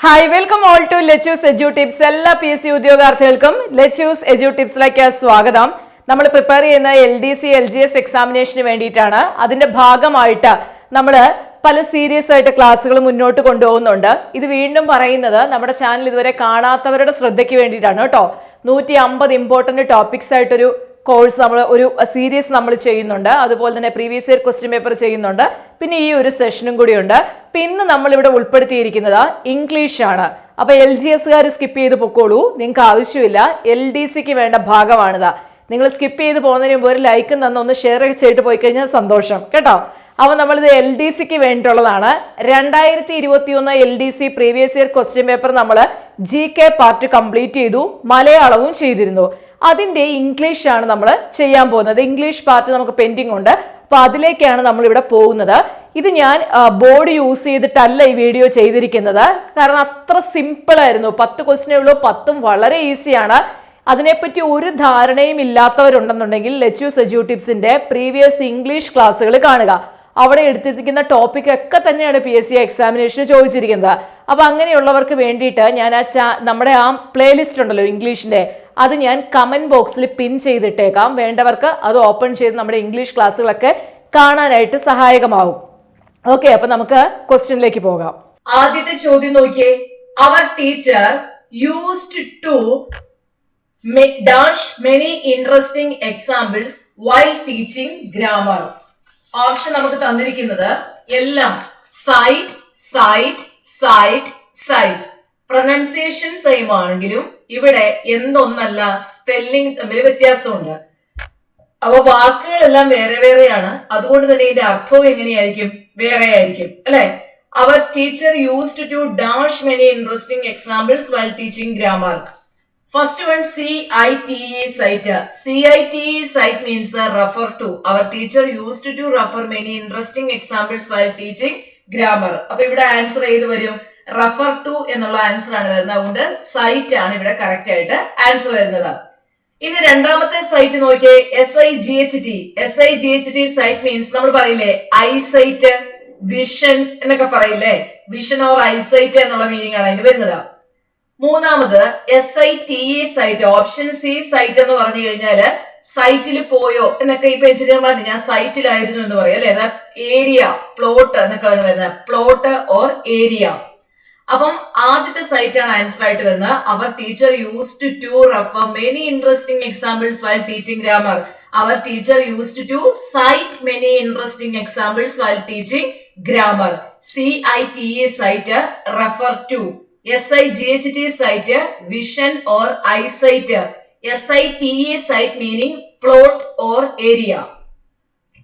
Hi welcome all to Lettuce Edu Tips. എല്ലാ PSC ഉദ്യോഗാർത്ഥികൾക്കും Lettuce Edu ടിപ്സിലേക്ക് സ്വാഗതം. നമ്മൾ പ്രിപ്പയർ ചെയ്യുന്ന LDC LGS എക്സാമിനേഷന് വേണ്ടിയിട്ടാണ്. അതിന്റെ ഭാഗമായിട്ട് നമ്മൾ പല സീരിയസ് ആയിട്ട് ക്ലാസ്സുകൾ മുന്നോട്ട് കൊണ്ടുപോകുന്നുണ്ട്. ഇത് വീണ്ടും പറയുന്നത് നമ്മുടെ ചാനൽ ഇതുവരെ കാണാത്തവരുടെ ശ്രദ്ധയ്ക്ക് വേണ്ടിയിട്ടാണ് കേട്ടോ. 150 ഇമ്പോർട്ടന്റ് ടോപ്പിക്സ് ആയിട്ടൊരു കോഴ്സ് ഒരു സീരീസ് നമ്മൾ ചെയ്യുന്നുണ്ട്. അതുപോലെ തന്നെ പ്രീവിയസ് ഇയർ ക്വസ്റ്റ്യൻ പേപ്പർ ചെയ്യുന്നുണ്ട്. പിന്നെ ഈ ഒരു സെഷനും കൂടിയുണ്ട്. പിന്നെ നമ്മൾ ഇവിടെ ഉൾപ്പെടുത്തിയിരിക്കുന്നത് ഇംഗ്ലീഷ് ആണ്. അപ്പൊ LGSകാർ സ്കിപ്പ് ചെയ്ത് പൊക്കോളൂ, നിങ്ങൾക്ക് ആവശ്യമില്ല. LDCക്ക് വേണ്ട ഭാഗമാണിത്. നിങ്ങൾ സ്കിപ്പ് ചെയ്ത് പോകുന്നതിന് മുമ്പ് ഒരു ലൈക്കും ഒന്ന് ഷെയർ ചെയ്തിട്ട് പോയി കഴിഞ്ഞാൽ സന്തോഷം കേട്ടോ. അപ്പൊ നമ്മളിത് LDCക്ക് വേണ്ടിയിട്ടുള്ളതാണ്. 2021 LDC previous year question paper നമ്മൾ GK പാർട്ട് കംപ്ലീറ്റ് ചെയ്തു, മലയാളവും ചെയ്തിരുന്നു. അതിന്റെ ഇംഗ്ലീഷ് ആണ് നമ്മൾ ചെയ്യാൻ പോകുന്നത്. ഇംഗ്ലീഷ് പാർട്ട് നമുക്ക് പെൻഡിങ് ഉണ്ട്. അപ്പൊ അതിലേക്കാണ് നമ്മൾ ഇവിടെ പോകുന്നത്. ഇത് ഞാൻ ബോർഡ് യൂസ് ചെയ്തിട്ടല്ല ഈ വീഡിയോ ചെയ്തിരിക്കുന്നത്, കാരണം അത്ര സിമ്പിൾ ആയിരുന്നു. 10 ക്വസ്റ്റ്യനേ ഉള്ളൂ, 10ഉം വളരെ ഈസിയാണ്. അതിനെപ്പറ്റി ഒരു ധാരണയും ഇല്ലാത്തവരുണ്ടെന്നുണ്ടെങ്കിൽ ലെറ്റ്യൂസ് എഡ്യൂ ടിപ്സിന്റെ പ്രീവിയസ് ഇംഗ്ലീഷ് ക്ലാസ്സുകൾ കാണുക. അവിടെ എടുത്തിരിക്കുന്ന ടോപ്പിക് ഒക്കെ തന്നെയാണ് PSC എക്സാമിനേഷന് ചോദിച്ചിരിക്കുന്നത്. അപ്പൊ അങ്ങനെയുള്ളവർക്ക് വേണ്ടിയിട്ട് ഞാൻ നമ്മുടെ ആ പ്ലേലിസ്റ്റ് ഉണ്ടല്ലോ ഇംഗ്ലീഷിന്റെ, അത് ഞാൻ കമന്റ് ബോക്സിൽ പിൻ ചെയ്തിട്ടേക്കാം. വേണ്ടവർക്ക് അത് ഓപ്പൺ ചെയ്ത് നമ്മുടെ ഇംഗ്ലീഷ് ക്ലാസ്സുകളൊക്കെ കാണാനായിട്ട് സഹായകമാവും. ഓക്കെ, അപ്പൊ നമുക്ക് ക്വസ്റ്റ്യനിലേക്ക് പോകാം. ആദ്യത്തെ ചോദ്യം നോക്കിയേ. Our teacher used to dash many interesting examples while teaching grammar. Option നമുക്ക് തന്നിരിക്കുന്നത് എല്ലാം site site site site. Pronunciation same ആണെങ്കിലും ഇവിടെ എന്തൊന്നല്ല, സ്പെല്ലിംഗ് തമ്മിൽ വ്യത്യാസമുണ്ട്. അപ്പൊ വാക്കുകളെല്ലാം വേറെ വേറെയാണ്. അതുകൊണ്ട് തന്നെ ഇതിന്റെ അർത്ഥവും എങ്ങനെയായിരിക്കും? വേറെ ആയിരിക്കും അല്ലെ. Our teacher used to dash many interesting examples while teaching grammar. First one CITE site. CITE site means refer to. Our teacher used to refer many interesting examples while teaching grammar. അപ്പൊ ഇവിടെ answer ഏത് വരും? Refer to എന്നുള്ള answer ആണ് വരുന്നത്. അതുകൊണ്ട് site ആണ് ഇവിടെ കറക്റ്റ് ആയിട്ട് ആൻസർ വരുന്നത്. ഇനി രണ്ടാമത്തെ സൈറ്റ് നോക്കിയേ. SIGHT സൈറ്റ് മീൻസ് നമ്മൾ പറയില്ലേ ഐസൈറ്റ്, വിഷൻ എന്നൊക്കെ പറയില്ലേ. വിഷൻ ഓർ ഐസൈറ്റ് എന്നുള്ള മീനിങ് ആണ് അതിന് വരുന്നത്. മൂന്നാമത് SITE site. Option C site എന്ന് പറഞ്ഞു കഴിഞ്ഞാല് സൈറ്റിൽ പോയോ എന്നൊക്കെ ഇപ്പൊ എഞ്ചിനീയർമാർ ഞാൻ സൈറ്റിലായിരുന്നു എന്ന് പറയും അല്ലെ. ഏരിയ, പ്ലോട്ട് എന്നൊക്കെ വരുന്നത്. Plot or area. അപ്പം ആദ്യത്തെ സൈറ്റ് ആണ് ആൻസർ ആയിട്ട് വരുന്നത്. Our teacher used to refer many interesting examples while teaching grammar. Our teacher used to cite many interesting examples while teaching grammar. CITE cite refer to. SIGHT sight vision or eyesight. SITE site meaning plot or area.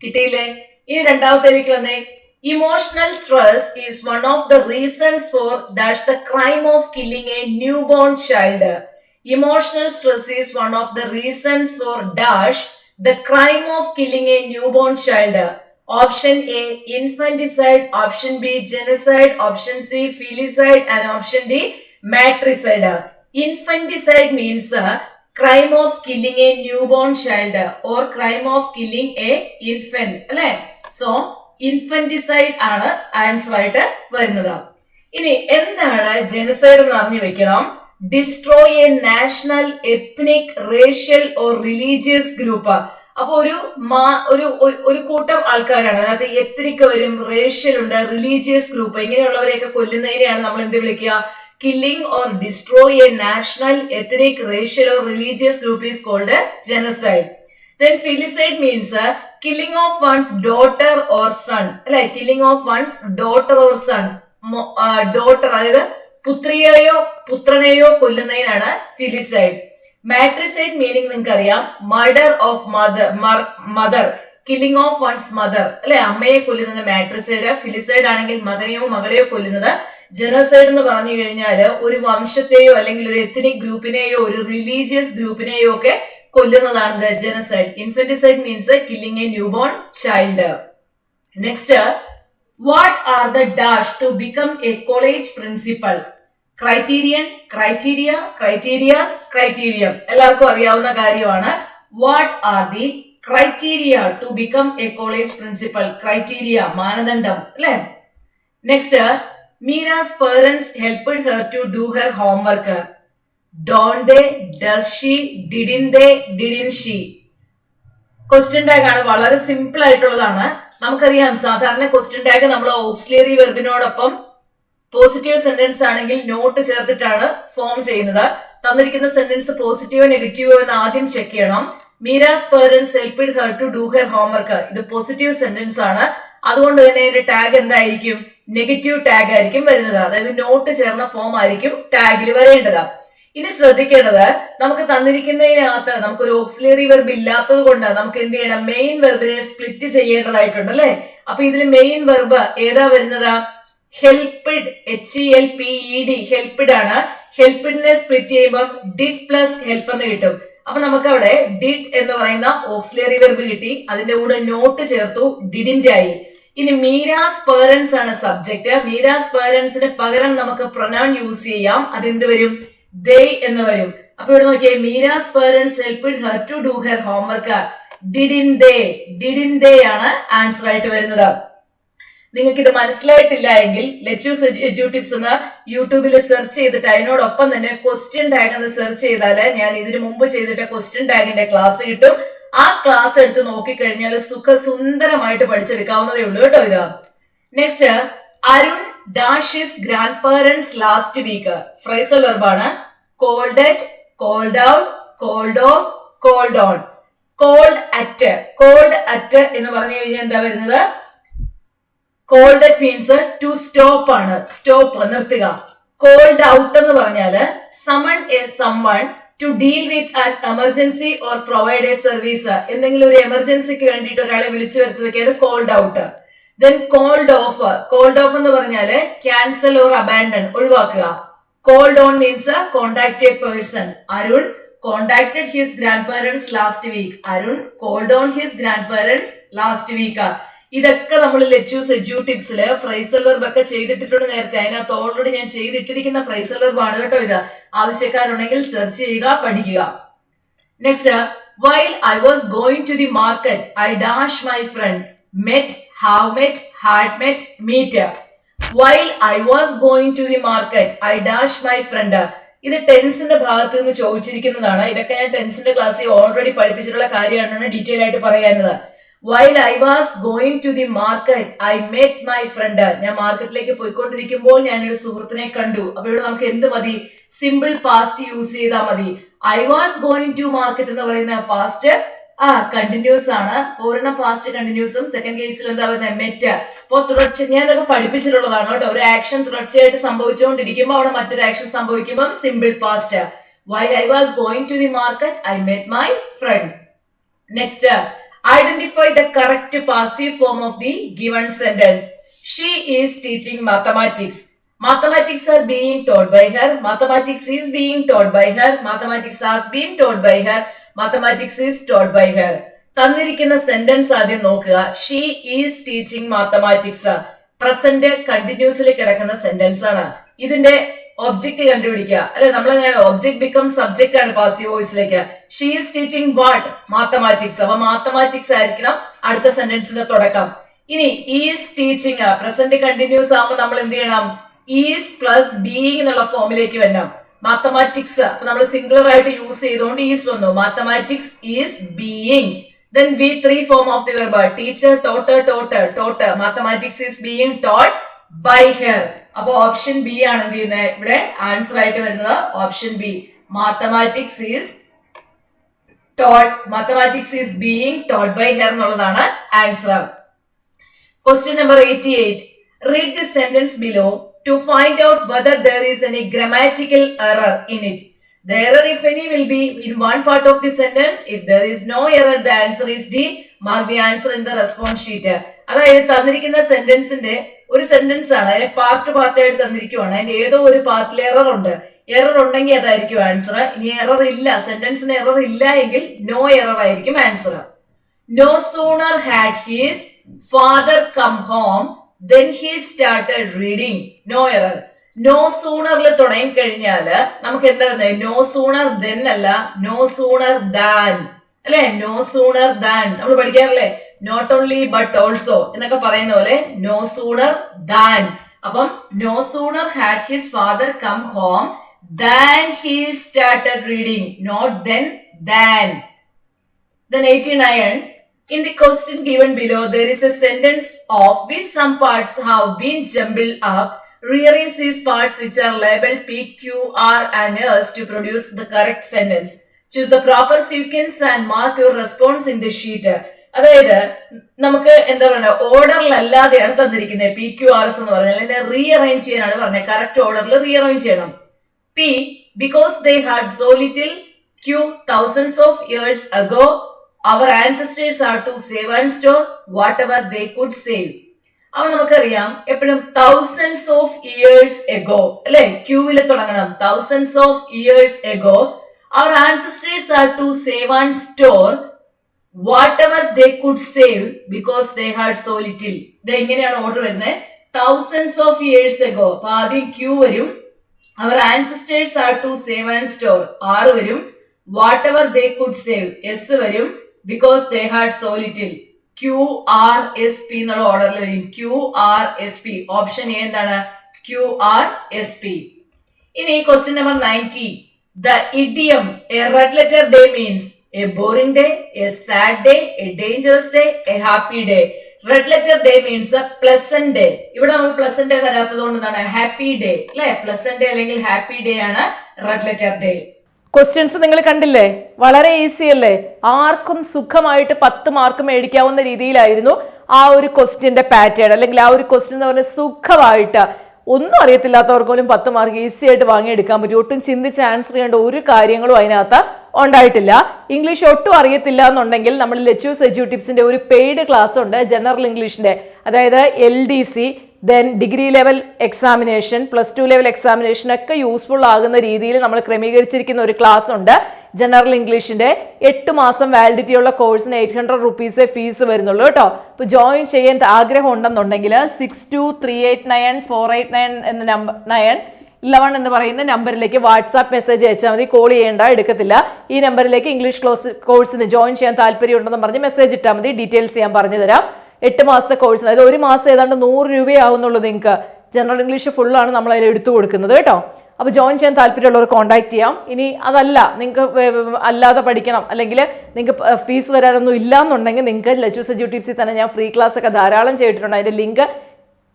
കിട്ടിയില്ലേ? ഇനി രണ്ടാമത്തേക്ക് വന്നേ. Emotional stress is one of the reasons for dash the crime of killing a new born child. Emotional stress is one of the reasons for dash the crime of killing a new born child. Option A infanticide, option B genocide, option C filicide and option D matricide. Infanticide means crime of killing a newborn child or crime of killing a infant അല്ലെ. So ഇൻഫന്റിസൈഡ് ആണ് answer ആയിട്ട് വരുന്നത്. ഇനി എന്താണ് ജെനസൈഡ് എന്ന് അറിഞ്ഞു വെക്കണം. Destroy a national, ethnic, racial or religious group. അപ്പൊ ഒരു കൂട്ടം ആൾക്കാരാണ്. അതായത് എത്നിക് വരും, റേഷ്യൽ ഉണ്ട്, റിലീജിയസ് ഗ്രൂപ്പ്, ഇങ്ങനെയുള്ളവരെയൊക്കെ കൊല്ലുന്നതിനെയാണ് നമ്മൾ എന്ത് വിളിക്കുക? Killing or destroy a national, ethnic, racial or religious group is called genocide. Then filicide means killing of one's daughter or son അല്ലെ. killing of one's daughter or son. daughter അതായത് പുത്രിയെയോ പുത്രനെയോ കൊല്ലുന്നതിനാണ് ഫിലിസൈഡ്. Matricide meaning നിങ്ങൾക്ക് അറിയാം. Murder of mother, killing of one's mother അല്ലെ. അമ്മയെ കൊല്ലുന്നത് matricide. ഫിലിസൈഡ് ആണെങ്കിൽ മകനെയോ മകളെയോ കൊല്ലുന്നത്. ജെനോസൈഡ് എന്ന് പറഞ്ഞു കഴിഞ്ഞാൽ ഒരു വംശത്തെയോ അല്ലെങ്കിൽ ഒരു എത്നിക് ഗ്രൂപ്പിനെയോ ഒരു റിലീജിയസ് ഗ്രൂപ്പിനെയോ ഒക്കെ കൊല്ലുന്നതാണ് genocide. Infanticide means killing a newborn child. Next, what are the dash to become a college principal? Criterion, criteria, criterias, criterium. എല്ലാവർക്കും അറിയാവുന്ന കാര്യമാണ്. What are the criteria to become a college principal? Criteria മാനദണ്ഡം അല്ലെ. Next, Mira's parents helped her to do her homework. Don't they? Does she? Didn't they? Didn't she? Question tag ആണ്, വളരെ simple ആയിട്ടുള്ളതാണ്. നമുക്കറിയാം സാധാരണ ക്വസ്റ്റ്യൻ ടാഗ് നമ്മൾ auxiliary വെർബിനോടൊപ്പം positive sentence ആണെങ്കിൽ നോട്ട് ചേർത്തിട്ടാണ് ഫോം ചെയ്യുന്നത്. തന്നിരിക്കുന്ന സെന്റൻസ് പോസിറ്റീവോ നെഗറ്റീവോ എന്ന് ആദ്യം ചെക്ക് ചെയ്യണം. Meera's parents helped her to do her homework, ഇത് പോസിറ്റീവ് സെന്റൻസ് ആണ്. അതുകൊണ്ട് തന്നെ ഇതിന്റെ ടാഗ് എന്തായിരിക്കും? നെഗറ്റീവ് ടാഗ് ആയിരിക്കും വരുന്നത്. അതായത് നോട്ട് ചേർന്ന ഫോം ആയിരിക്കും ടാഗിൽ വരേണ്ടത്. ഇനി ശ്രദ്ധിക്കേണ്ടത്, നമുക്ക് തന്നിരിക്കുന്നതിനകത്ത് നമുക്കൊരു ഓക്സിലറി വെർബ് ഇല്ലാത്തത് കൊണ്ട് നമുക്ക് എന്ത് ചെയ്യണം? മെയിൻ വെർബിനെ സ്പ്ലിറ്റ് ചെയ്യേണ്ടതായിട്ടുണ്ട് അല്ലെ. അപ്പൊ ഇതിൽ മെയിൻ വെർബ് ഏതാ വരുന്നത്? ഹെൽപ്ഡ്, HELPED, ഹെൽപ്ഡ് ആണ്. ഹെൽപ്ഡിനെ സ്പ്ലിറ്റ് ചെയ്യുമ്പോൾ ഡിഡ് പ്ലസ് ഹെൽപ്പ് എന്ന് കിട്ടും. അപ്പൊ നമുക്ക് അവിടെ ഡിഡ് എന്ന് പറയുന്ന ഓക്സിലറി വെർബ് കിട്ടി, അതിന്റെ കൂടെ നോട്ട് ചേർത്തു, ഡിഡിന്റെ ആയി. ഇനി മീരാസ് പേരൻസ് ആണ് സബ്ജക്ട്. മീരാസ് പേരൻസിന് പകരം നമുക്ക് പ്രൊനൗൺ യൂസ് ചെയ്യാം. അതെന്ത് വരും? they എന്ന് വരും. അപ്പൊ ഇവിടെ നോക്കിയേ, Meera's parents helped her to do her homework. Didn't they ആണ് ആൻസർ ആയിട്ട് വരുന്നത്. നിങ്ങൾക്ക് ഇത് മനസ്സിലായിട്ടില്ല എങ്കിൽ ലെറ്റ്യൂസ് എഡ്യൂട്ടിപ്സ് എന്ന് യൂട്യൂബിൽ സെർച്ച് ചെയ്തിട്ട് അതിനോടൊപ്പം തന്നെ ക്വസ്റ്റ്യൻ ടാഗ് എന്ന് സെർച്ച് ചെയ്താല് ഞാൻ ഇതിനു മുമ്പ് ചെയ്തിട്ട് ക്വസ്റ്റ്യൻ ടാഗിന്റെ ക്ലാസ് കിട്ടും. ആ ക്ലാസ് എടുത്ത് നോക്കിക്കഴിഞ്ഞാൽ സുഖസുന്ദരമായിട്ട് പഠിച്ചെടുക്കാവുന്നതേ ഉള്ളൂ കേട്ടോ. ഇത് next, Arun dash his grandparents last week. Phrasal വെർബാണ്. Called at, called out, called off, called on. Called at എന്ന് പറഞ്ഞു കഴിഞ്ഞാൽ എന്താ വരുന്നത്? Called at means to stop ആണ്, സ്റ്റോപ്പ്, നിർത്തുക. കോൾഡ് ഔട്ട് എന്ന് പറഞ്ഞാല് summon someone to deal with an emergency or provide a service. എന്തെങ്കിലും ഒരു എമർജൻസിക്ക് വേണ്ടിയിട്ട് ഒരാളെ വിളിച്ചു വരുത്തതൊക്കെയാണ് called out. Then called off എന്ന് പറഞ്ഞാല് ക്യാൻസൽ ഓർ അബാൻഡൺ, ഒഴിവാക്കുക. Called on means contact a person. Arun contacted his grandparents last week. Arun called on his grandparents last week. ഇതൊക്കെ നമ്മൾ ലെറ്റ്യൂസ് എഡ്യൂട്ടിപ്സില് ഫ്രൈസൽ വെർബ് ഒക്കെ ചെയ്തിട്ടിട്ടുണ്ട് നേരത്തെ. അതിനകത്ത് ഓൾറെഡി ഞാൻ ചെയ്തിട്ടിരിക്കുന്ന ഫ്രൈസൽ വെർബ് ആണ് കേട്ടോ ഇത്. ആവശ്യക്കാരുണ്ടെങ്കിൽ സെർച്ച് ചെയ്യുക, പഠിക്കുക. Next, while I was going to the market, I dashed my friend. Met, have met, had met, meet. While I was going to the market, I dashed my friend. ഇത് ടെൻസിന്റെ ഭാഗത്ത് നിന്ന് ചോദിച്ചിരിക്കുന്നതാണ്. ഇതൊക്കെ ഞാൻ ടെൻസിന്റെ ക്ലാസ്സിൽ ഓൾറെഡി പഠിപ്പിച്ചിട്ടുള്ള കാര്യമാണ്, detail ആയിട്ട് പറയാനുള്ളത്. While I was going to the market, I met my friend. ഞാൻ മാർക്കറ്റിലേക്ക് പോയിക്കൊണ്ടിരിക്കുമ്പോൾ ഞാനൊരു സുഹൃത്തിനെ കണ്ടു. അപ്പൊ ഇവിടെ നമുക്ക് എന്ത് മതി? സിമ്പിൾ പാസ്റ്റ് യൂസ് ചെയ്താൽ മതി. I was going to market എന്ന് പറയുന്ന പാസ്റ്റ് കണ്ടിന്യൂസ് ആണ്. പൂർണ്ണ പാസ്റ്റ് കണ്ടിന്യൂസും സെക്കൻഡ് കേസിൽ എന്താ പറയുന്നത്? മെറ്റ്. അപ്പൊ തുടർച്ച ഞാൻ ഇതൊക്കെ പഠിപ്പിച്ചിട്ടുള്ളതാണ് കേട്ടോ. ഒരു ആക്ഷൻ തുടർച്ചയായിട്ട് സംഭവിച്ചുകൊണ്ടിരിക്കുമ്പോൾ അവിടെ മറ്റൊരു ആക്ഷൻ സംഭവിക്കുമ്പോൾ simple past. While I was going to the market, I met my friend. Next, identify the correct passive form of the given sentence. She is teaching mathematics. Mathematics are being taught by her. Mathematics is being taught by her. Mathematics has been taught by her. Mathematics is taught by her. തന്നിരിക്കുന്ന sentence ആദ്യം നോക്കുക. She is teaching mathematics. Present കണ്ടിന്യൂസിൽ കിടക്കുന്ന sentence ആണ്. ഇതിന്റെ object കണ്ടുപിടിക്കുക അല്ലെ. നമ്മളെങ്ങനെ ഒബ്ജക്ട് ബിക്കം സബ്ജക്റ്റ് ആണ് പാസീവ് വോയിസിലേക്ക്. She is teaching what? Mathematics. അപ്പൊ മാത്തമാറ്റിക്സ് ആയിരിക്കണം അടുത്ത സെന്റൻസിന്റെ തുടക്കം. ഇനി ഈസ് ടീച്ചിങ് പ്രസന്റ് കണ്ടിന്യൂസ് ആകുമ്പോൾ നമ്മൾ എന്ത് ചെയ്യണം? ഈസ് പ്ലസ് ബീയിങ് എന്നുള്ള ഫോമിലേക്ക് വരണം. മാത്തമാറ്റിക്സ് അപ്പൊ നമ്മൾ സിംഗുലർ ആയിട്ട് യൂസ് ചെയ്തുകൊണ്ട് ഈസ് വന്നു. Mathematics is being. Then V3 form of the verb. Teacher taught. Mathematics is being taught by her. അപ്പൊ ഓപ്ഷൻ ബി ആണ് എന്ത് ചെയ്യുന്നത്? ഇവിടെ ആൻസർ ആയിട്ട് വരുന്നത് option B. Mathematics is being taught by her എന്നുള്ളതാണ് answer. Question number 88. Read the sentence below to find out whether there is any grammatical error in it. The error, if any, will be in one part of the sentence. If there is no error, the answer is D. Mark the answer in the response sheet. അതായത് തന്നിരിക്കുന്ന സെന്റൻസിന്റെ ഒരു sentence ആണ്, അതിനെ പാർട്ടായിട്ട് തന്നിരിക്കുവാണ്. അതിന്റെ ഏതോ ഒരു പാർട്ടിൽ എറർ ഉണ്ട്. എറർ ഉണ്ടെങ്കിൽ അതായിരിക്കും ആൻസർ. ഇനി എറർ ഇല്ല, സെന്റൻസിന് എറർ ഇല്ല എങ്കിൽ നോ എറർ ആയിരിക്കും answer. No sooner had his father come home then he started reading. No error. No സൂണറിൽ തുടങ്ങി കഴിഞ്ഞാല് നമുക്ക് എന്താ വരുന്നത്? നോ സൂണർ ദെൻ അല്ല, നോ സൂണർ ദാൻ അല്ലെ. നോ സൂണർ ദാൻ നമ്മൾ പഠിക്കാറില്ലേ? നോട്ട് ഓൺലി ബട്ട് ഓൾസോ എന്നൊക്കെ പറയുന്ന പോലെ നോ സൂണർ ദാൻ. അപ്പം no sooner had his father come home than he started reading, not then, than. Then 89, in the question given below, there is a sentence of which some parts have been jumbled up. Rearrange these parts which are labeled P, Q, R and S to produce the correct sentence. Choose the proper sequence and mark your response in the sheet. അതായത് നമുക്ക് എന്താ പറയുക, ഓർഡറിലല്ലാതെയാണ് തന്നിരിക്കുന്നത് P Q R S എന്ന് പറഞ്ഞാൽ അതിനെ rearrange ചെയ്യാനാണ് പറഞ്ഞത്. കറക്റ്റ് ഓർഡറിൽ റീഅറേഞ്ച് ചെയ്യണം. P, because they had so little. Q, thousands of years ago our ancestors are to save and store whatever they could save. അപ്പൊ നമുക്കറിയാം എപ്പോഴും thousands of years ago അല്ലെ, ക്യൂവിൽ തുടങ്ങണം. thousands of years ago our ancestors are to save and store whatever they could save because they had so little. ഇത് എങ്ങനെയാണ് order വരുന്നത്? thousands of years ago. അപ്പൊ ആദ്യം ക്യൂ വരും, our ancestors are to save and store, R വരും, whatever they could save, S വരും, because they had so little, Q R S P എന്നുള്ള ഓർഡറിൽ വരും. Q R S P, option A എന്താണ്? Q R S P. ഇനി question number 90. The idiom a red letter day means a boring day, a sad day, a dangerous day, a happy day. Red letter day means a pleasant day. ഇവിടെ നമുക്ക് pleasant day തരാത്തത് കൊണ്ട് എന്താണ്? happy day അല്ലെ? pleasant day അല്ലെങ്കിൽ happy day ആണ് red letter day. Questions നിങ്ങൾ കണ്ടില്ലേ? വളരെ ഈസി അല്ലേ? ആർക്കും സുഖമായിട്ട് 10 മാർക്ക് മേടിക്കാവുന്ന രീതിയിലായിരുന്നു ആ ഒരു ക്വസ്റ്റ്യന്റെ പാറ്റേൺ, അല്ലെങ്കിൽ ആ ഒരു ക്വസ്റ്റ്യൻ എന്ന് പറഞ്ഞാൽ സുഖമായിട്ട് ഒന്നും അറിയത്തില്ലാത്തവർക്ക് പോലും 10 മാർക്ക് ഈസി ആയിട്ട് വാങ്ങിയെടുക്കാൻ പറ്റും. ഒട്ടും ചിന്തിച്ച് ആൻസർ ചെയ്യേണ്ട ഒരു കാര്യങ്ങളും അതിനകത്ത് ഉണ്ടായിട്ടില്ല. ഇംഗ്ലീഷ് ഒട്ടും അറിയത്തില്ല എന്നുണ്ടെങ്കിൽ നമ്മൾ ലെച്ചൂസ് എജ്യൂ ടിപ്സിന്റെ ഒരു പെയ്ഡ് ക്ലാസ് ഉണ്ട് ജനറൽ ഇംഗ്ലീഷിന്റെ, അതായത് LDC, then degree level examination, +2 level examination ഒക്കെ യൂസ്ഫുൾ ആകുന്ന രീതിയിൽ നമ്മൾ ക്രമീകരിച്ചിരിക്കുന്ന ഒരു ക്ലാസ് ഉണ്ട് ജനറൽ ഇംഗ്ലീഷിന്റെ. 8 മാസം വാലിഡിറ്റി ഉള്ള കോഴ്സിന് 800 റുപ്പീസേ ഫീസ് വരുന്നുള്ളൂ കേട്ടോ. ഇപ്പൊ ജോയിൻ ചെയ്യാൻ ആഗ്രഹം ഉണ്ടെന്നുണ്ടെങ്കിൽ 62389489 എന്ന നമ്പർ 911 എന്ന് പറയുന്ന നമ്പറിലേക്ക് വാട്സാപ്പ് മെസ്സേജ് അയച്ചാൽ മതി. കോൾ ചെയ്യേണ്ട, എടുക്കത്തില്ല. ഈ നമ്പറിലേക്ക് ഇംഗ്ലീഷ് കോഴ്സിന് ജോയിൻ ചെയ്യാൻ താല്പര്യം ഉണ്ടെന്ന് പറഞ്ഞ് മെസ്സേജ് ഇട്ടാൽ മതി. ഡീറ്റെയിൽസ് ഞാൻ പറഞ്ഞു തരാം. 8 മാസത്തെ കോഴ്സിന്, അതായത് ഒരു മാസം ഏതാണ്ട് 100 രൂപയാവുന്നുള്ളൂ നിങ്ങൾക്ക്. ജനറൽ ഇംഗ്ലീഷ് ഫുള്ളാണ് നമ്മൾ അതിൽ എടുത്തു കൊടുക്കുന്നത് കേട്ടോ. അപ്പോൾ ജോയിൻ ചെയ്യാൻ താല്പര്യമുള്ളവർ കോൺടാക്ട് ചെയ്യാം. ഇനി അതല്ല, നിങ്ങൾക്ക് അല്ലാതെ പഠിക്കണം, അല്ലെങ്കിൽ നിങ്ങൾക്ക് ഫീസ് തരാനൊന്നും ഇല്ല എന്നുണ്ടെങ്കിൽ നിങ്ങൾക്ക് ലെച്ചൂസ് എജ്യൂ ടിപ്സിൽ തന്നെ ഞാൻ ഫ്രീ ക്ലാസ് ഒക്കെ ധാരാളം ചെയ്തിട്ടുണ്ട്. അതിൻ്റെ ലിങ്ക്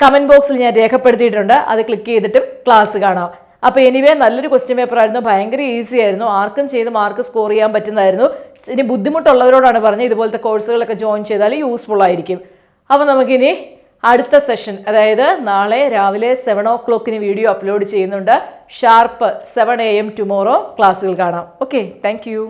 കമന്റ് ബോക്സിൽ ഞാൻ രേഖപ്പെടുത്തിയിട്ടുണ്ട്. അത് ക്ലിക്ക് ചെയ്തിട്ടും ക്ലാസ് കാണാം. അപ്പോൾ എനിവേ നല്ലൊരു ക്വസ്റ്റ്യൻ പേപ്പർ ആയിരുന്നു, ഭയങ്കര ഈസി ആയിരുന്നു, ആർക്കും ചെയ്ത് മാർക്ക് സ്കോർ ചെയ്യാൻ പറ്റുന്നതായിരുന്നു. ഇനി ബുദ്ധിമുട്ടുള്ളവരോടാണ് പറഞ്ഞത് ഇതുപോലത്തെ കോഴ്സുകളൊക്കെ ജോയിൻ ചെയ്താൽ യൂസ്ഫുൾ ആയിരിക്കും. അപ്പോൾ നമുക്കിനി അടുത്ത സെഷൻ, അതായത് നാളെ രാവിലെ 7 o'clock വീഡിയോ അപ്ലോഡ് ചെയ്യുന്നുണ്ട്. ഷാർപ്പ് 7 AM ടുമോറോ ക്ലാസ്സുകൾ കാണാം. Okay, thank you.